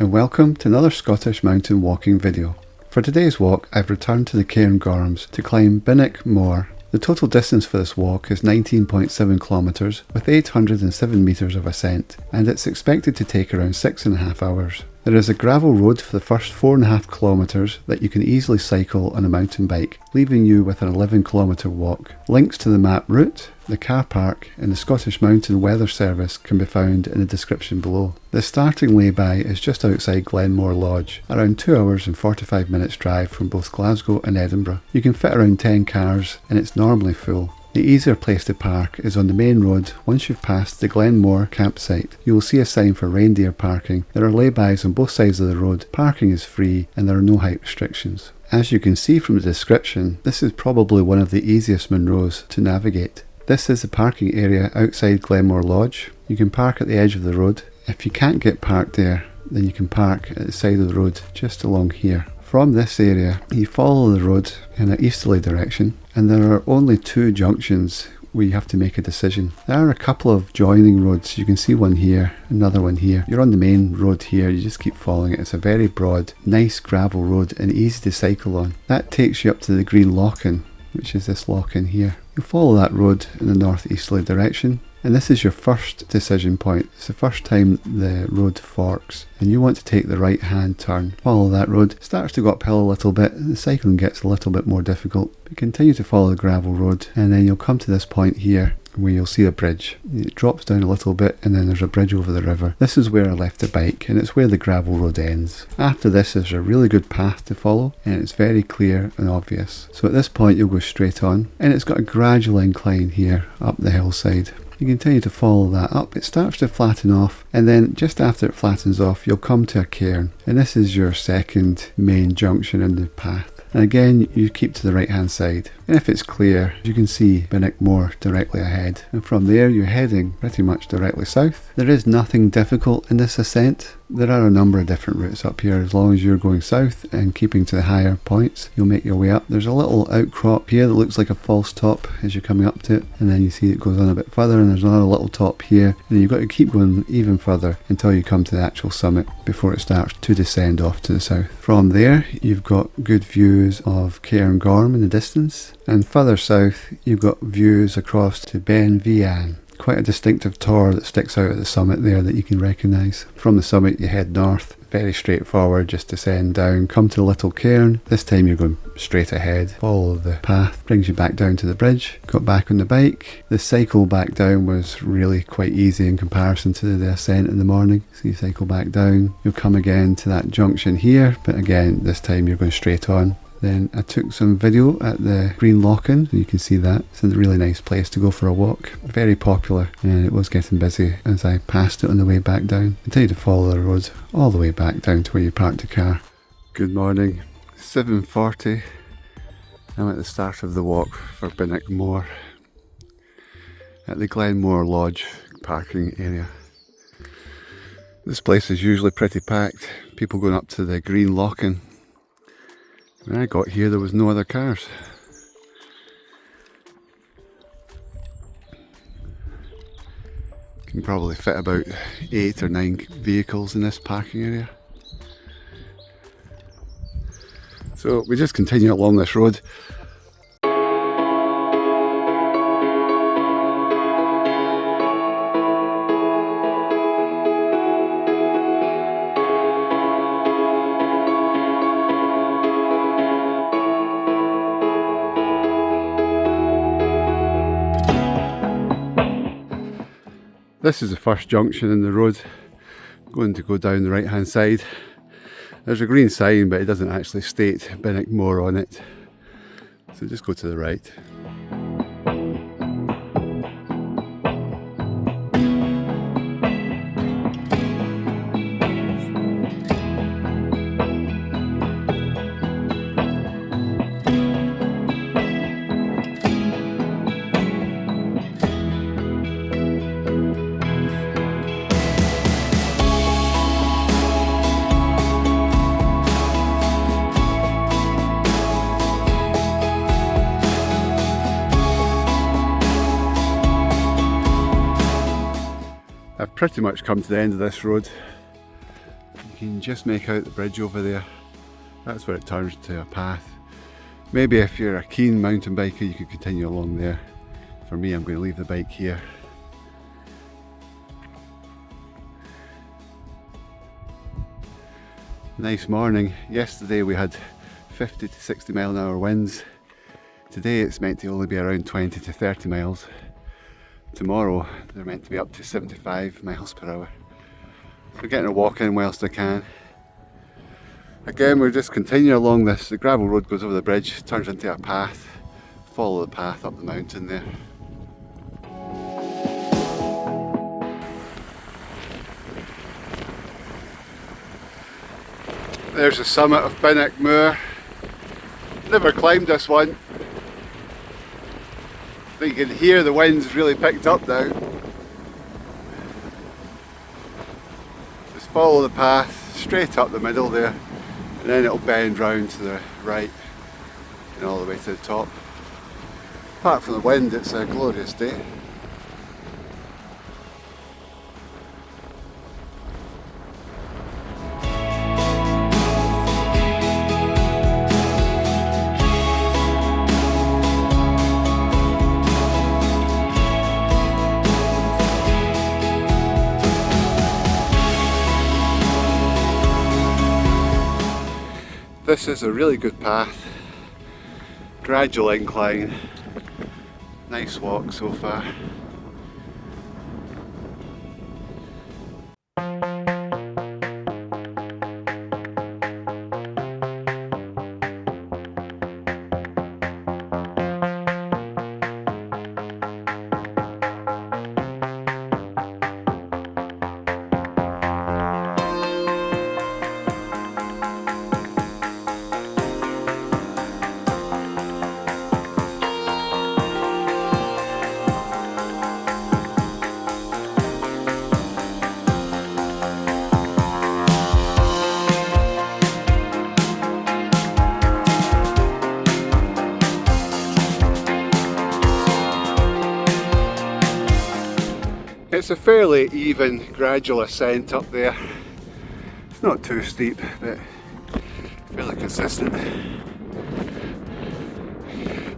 and welcome to another Scottish mountain walking video. For today's walk I've returned to the Cairngorms to climb Bynack More. The total distance for this walk is 19.7 kilometres with 807 metres of ascent, and it's expected to take around 6.5 hours. There is a gravel road for the first 4.5 kilometres that you can easily cycle on a mountain bike, leaving you with an 11-kilometre walk. Links to the map route, the car park and the Scottish Mountain Weather Service can be found in the description below. The starting lay-by is just outside Glenmore Lodge, around 2 hours and 45 minutes drive from both Glasgow and Edinburgh. You can fit around 10 cars and it's normally full. The easier place to park is on the main road. Once you've passed the Glenmore campsite, you will see a sign for reindeer parking. There are laybys on both sides of the road, parking is free and there are no height restrictions. As you can see from the description, this is probably one of the easiest Munros to navigate. This is the parking area outside Glenmore Lodge. You can park at the edge of the road. If you can't get parked there, then you can park at the side of the road just along here. From this area, you follow the road in an easterly direction, and there are only 2 junctions where you have to make a decision. There are a couple of joining roads. You can see one here, another one here. You're on the main road here, you just keep following it. It's a very broad, nice gravel road and easy to cycle on. That takes you up to the green Lochan, which is this Lochan here. You follow that road in the northeasterly direction, and this is your first decision point. It's the first time the road forks and you want to take the right hand turn. Follow that road. It starts to go uphill a little bit, the cycling gets a little bit more difficult, but continue to follow the gravel road and then you'll come to this point here where you'll see a bridge. It drops down a little bit and then there's a bridge over the river. This is where I left the bike and it's where the gravel road ends. After this there's a really good path to follow and it's very clear and obvious. So at this point you'll go straight on and it's got a gradual incline here up the hillside. You continue to follow that up, it starts to flatten off and then just after it flattens off you'll come to a cairn and this is your second main junction in the path. And again you keep to the right hand side and if it's clear you can see Bynack More directly ahead and from there you're heading pretty much directly south. There is nothing difficult in this ascent. There are a number of different routes up here. As long as you're going south and keeping to the higher points you'll make your way up. There's a little outcrop here that looks like a false top as you're coming up to it and then you see it goes on a bit further and there's another little top here and you've got to keep going even further until you come to the actual summit before it starts to descend off to the south. From there you've got good views of Cairngorms in the distance and further south you've got views across to Ben Vian. Quite a distinctive tor that sticks out at the summit there that you can recognise. From the summit you head north, very straightforward, just descend down, come to a little cairn. This time you're going straight ahead, follow the path, brings you back down to the bridge. Got back on the bike. The cycle back down was really quite easy in comparison to the ascent in the morning. So you cycle back down, you'll come again to that junction here, but again this time you're going straight on. Then I took some video at the Green Lochan, you can see that. It's a really nice place to go for a walk. Very popular and it was getting busy as I passed it on the way back down. Continue to follow the road all the way back down to where you parked the car. Good morning, 7:40. I'm at the start of the walk for Bynack More at the Glenmore Lodge parking area. This place is usually pretty packed, people going up to the Green Lochan. When I got here there was no other cars. You can probably fit about 8 or 9 vehicles in this parking area. So we just continue along this road. This is the first junction in the road. I'm going to go down the right hand side. There's a green sign but it doesn't actually state Bynack More on it. So just go to the right. I've pretty much come to the end of this road. You can just make out the bridge over there. That's where it turns to a path. Maybe if you're a keen mountain biker you could continue along there. For me, I'm going to leave the bike here. Nice morning. Yesterday we had 50 to 60 mile an hour winds. Today it's meant to only be around 20 to 30 miles. Tomorrow they're meant to be up to 75 miles per hour. So getting a walk in whilst I can. Again, we're just continuing along this. The gravel road goes over the bridge, turns into a path. Follow the path up the mountain there. There's the summit of Bynack More. Never climbed this one. I think you can hear the wind's really picked up now. Just follow the path straight up the middle there, and then it'll bend round to the right and all the way to the top. Apart from the wind, it's a glorious day. This is a really good path, gradual incline, nice walk so far. It's a fairly even, gradual ascent up there. It's not too steep, but fairly consistent.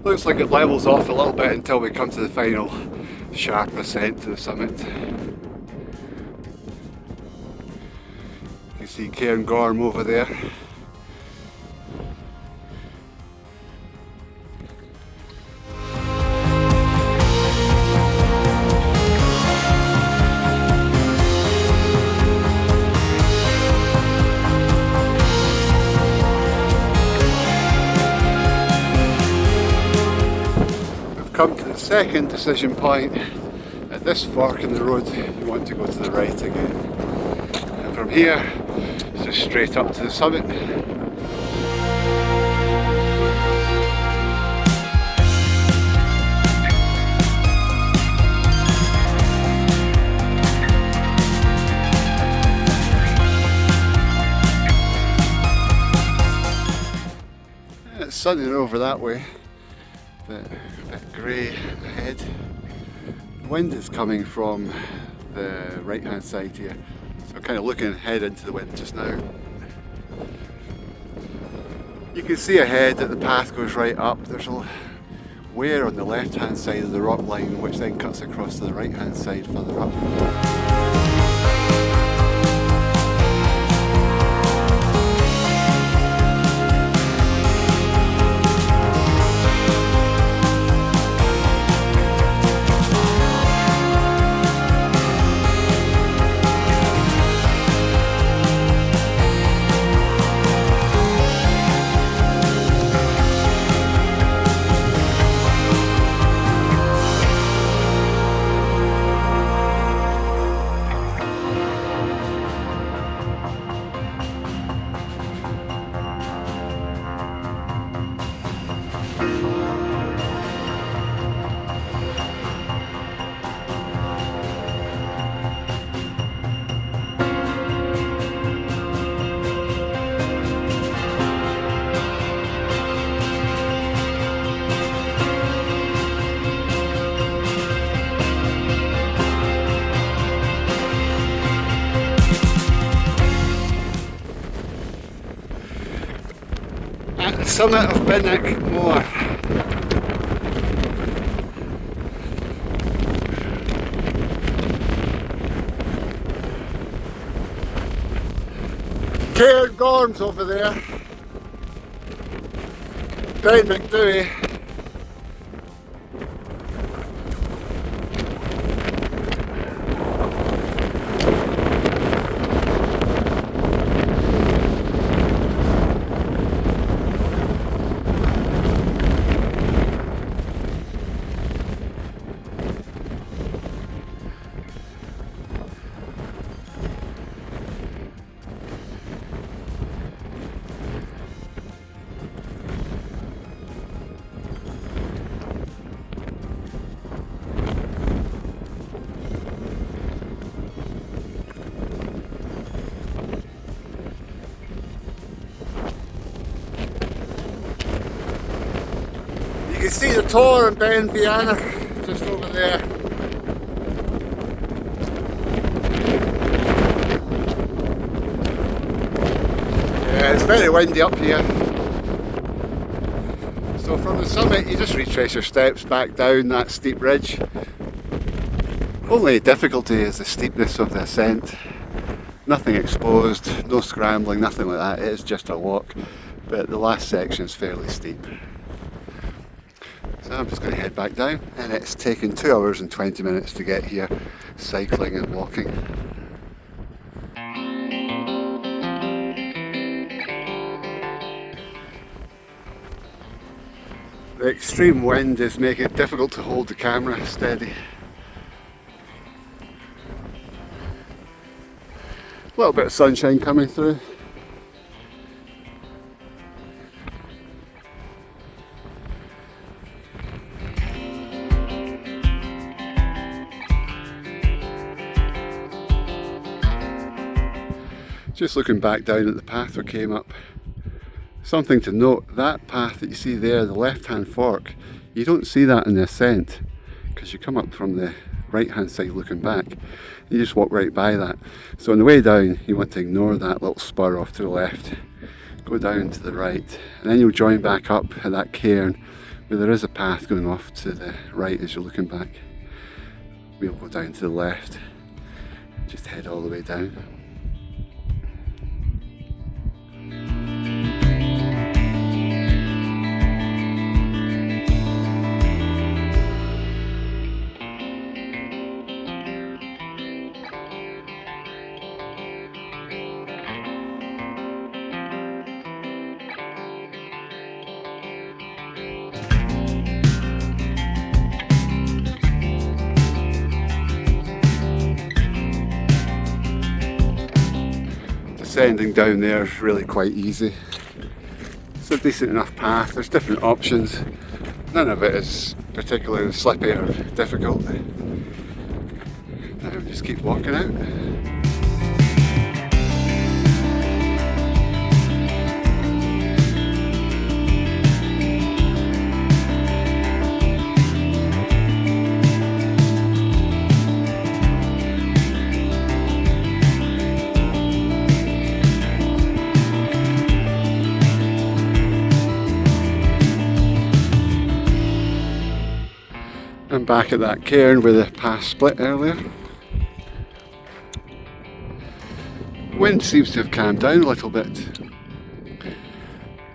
Looks like it levels off a little bit until we come to the final sharp ascent to the summit. You can see Cairngorms over there. Come to the second decision point. At this fork in the road you want to go to the right again, and from here it's just straight up to the summit. It's sunny over that way, but a bit grey ahead. The wind is coming from the right hand side here, so I'm kind of looking ahead into the wind just now. You can see ahead that the path goes right up. There's a weir on the left hand side of the rock line which then cuts across to the right hand side further up. summit of Bynack More. Cairngorms over there. Down McDowie. You can see the Tor and Bynack just over there. Yeah, it's very windy up here. So from the summit you just retrace your steps back down that steep ridge. Only difficulty is the steepness of the ascent. Nothing exposed, no scrambling, nothing like that. It is just a walk, but the last section is fairly steep. So I'm just going to head back down, and it's taken 2 hours and 20 minutes to get here, cycling and walking. The extreme wind is making it difficult to hold the camera steady. A little bit of sunshine coming through. Just looking back down at the path we came up. Something to note, that path that you see there, the left hand fork, you don't see that in the ascent because you come up from the right hand side looking back. You just walk right by that. So on the way down you want to ignore that little spur off to the left, go down to the right, and then you'll join back up at that cairn where there is a path going off to the right as you're looking back. We'll go down to the left, just head all the way down. Descending down there is really quite easy. It's a decent enough path, there's different options. None of it is particularly slippy or difficult. Now we just keep walking out. I'm back at that cairn where the path split earlier. Wind seems to have calmed down a little bit.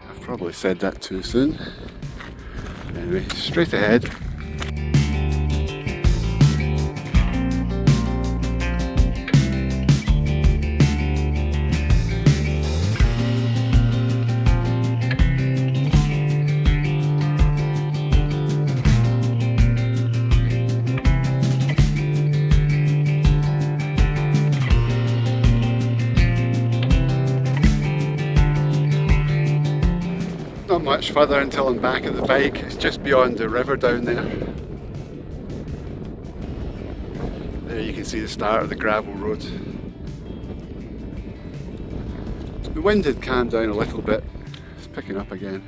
I've probably said that too soon. Anyway, straight ahead. Not much further until I'm back at the bike, it's just beyond the river down there. There you can see the start of the gravel road. The wind had calmed down a little bit, it's picking up again.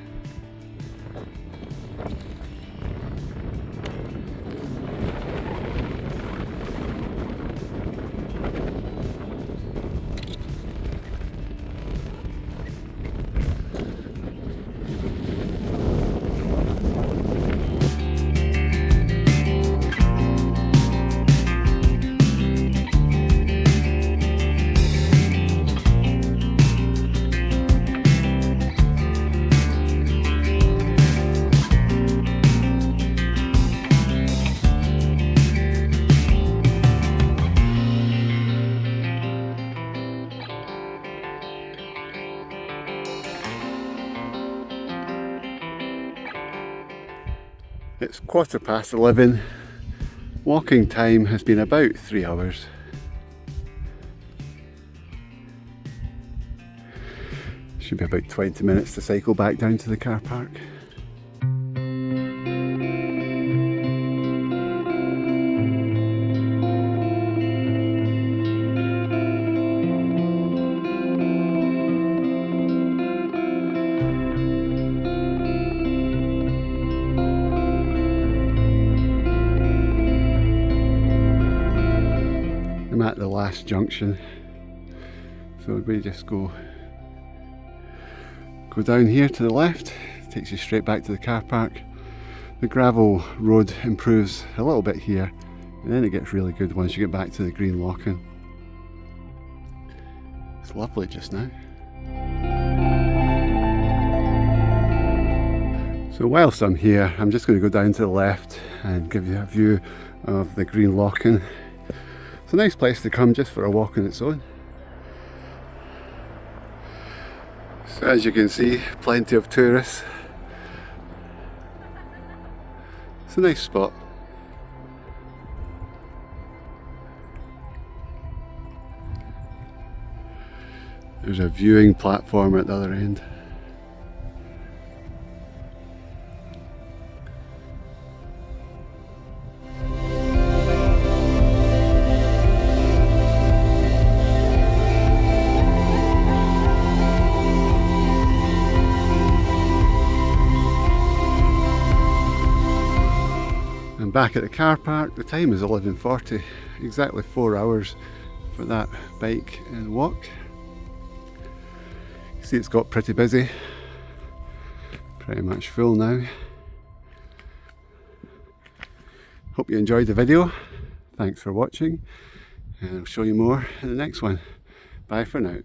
It's 11:15. Walking time has been about 3 hours. Should be about 20 minutes to cycle back down to the car park. I'm at the last junction, so we just go down here to the left. It takes you straight back to the car park. The gravel road improves a little bit here, and then it gets really good once you get back to the green Lochan. It's lovely just now. So whilst I'm here, I'm just going to go down to the left and give you a view of the green Lochan. It's a nice place to come just for a walk on its own. So as you can see, plenty of tourists. It's a nice spot. There's a viewing platform at the other end. I'm back at the car park. The time is 11:40, exactly 4 hours for that bike and walk. You see it's got pretty busy, pretty much full now. Hope you enjoyed the video. Thanks for watching, and I'll show you more in the next one. Bye for now.